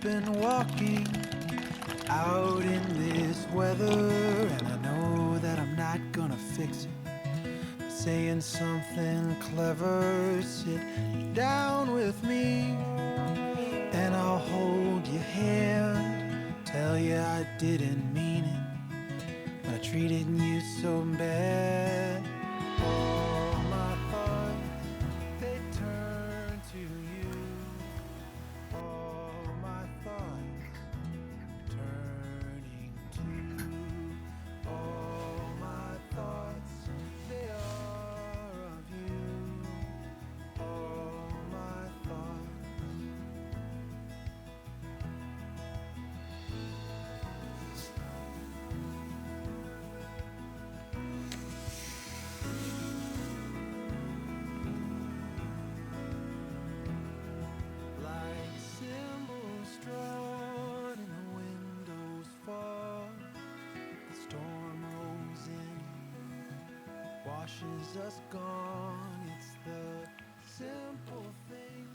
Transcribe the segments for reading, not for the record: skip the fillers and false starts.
been walking out in this weather, and I know that I'm not gonna fix it. Saying something clever, sit down with me, and I'll hold your hand, tell you I didn't mean it, but I treated you so bad. All my thoughts, they turn to you. All my thoughts turning to. All my thoughts, they are of you. All my thoughts. Like cymbals strung in the window's fall, the storm rolls in, washes us gone. It's the simple thing.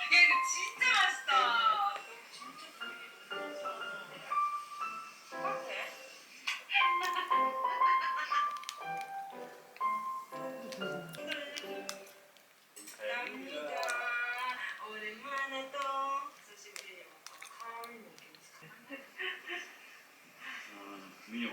이거 진짜 맛있다. 어때? 감사합니다. 오랜만에 또 스시를 먹고 민혁.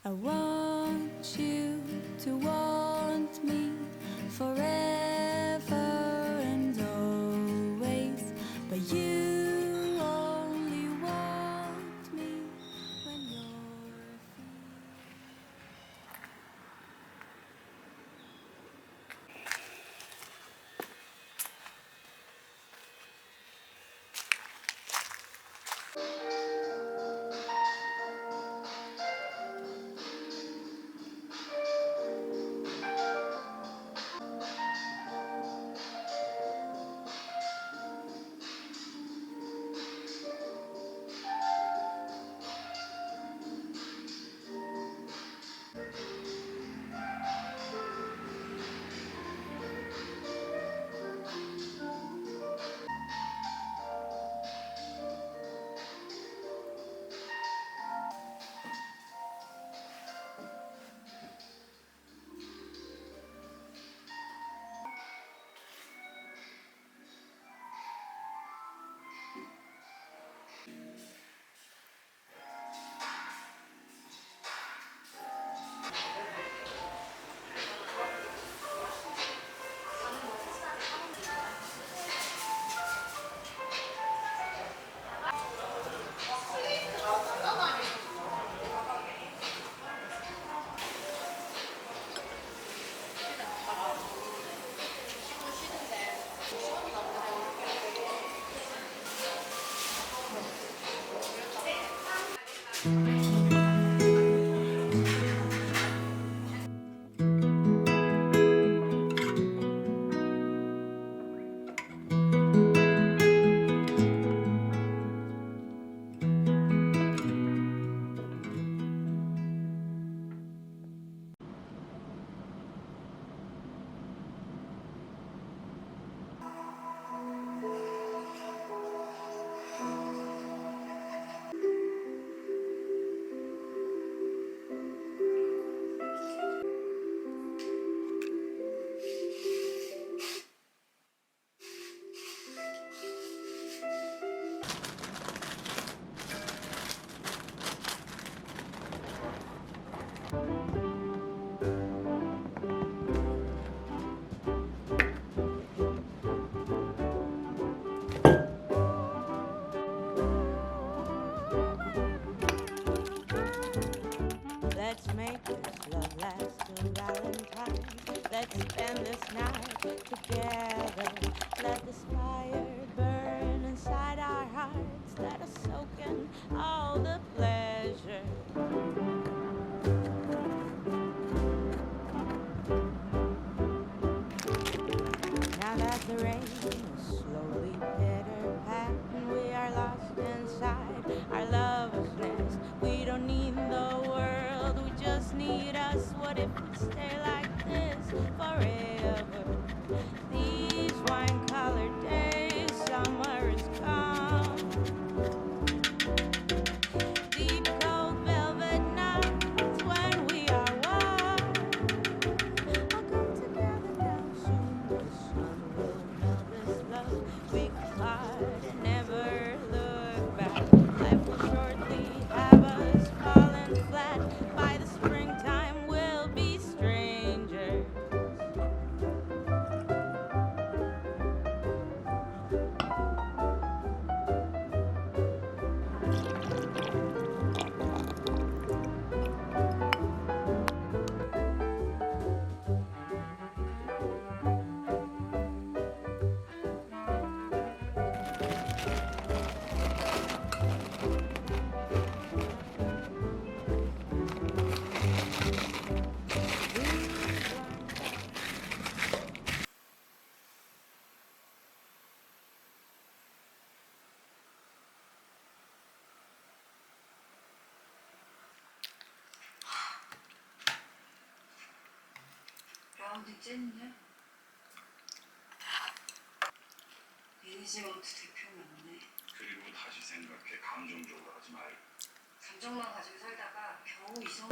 I want you to want me forever and always, but you only want me when you're free. Let's make this love last till Valentine's. Let's spend this night together. Let this fire burn inside our hearts. Let us soak in all the pleasure. Now that the rain is slowly pitter patting, we are lost inside our lover's nest. We don't need the world, we just need us. What if we stay like this forever? These wine-colored days, summer is come. Deep cold velvet nights when we are one. I'll come together now soon. The sun will melt this love. We can part and never look back. Life will shortly have us falling flat. By the springtime, we'll be strangers. 라운드 쨌냐? 매니지먼트 대표 맞네. 그리고 다시 생각해. 감정적으로 하지 말고. 감정만 가지고 살다가 겨우 이성.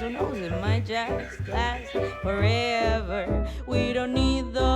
who knows, it might just last forever. We don't need the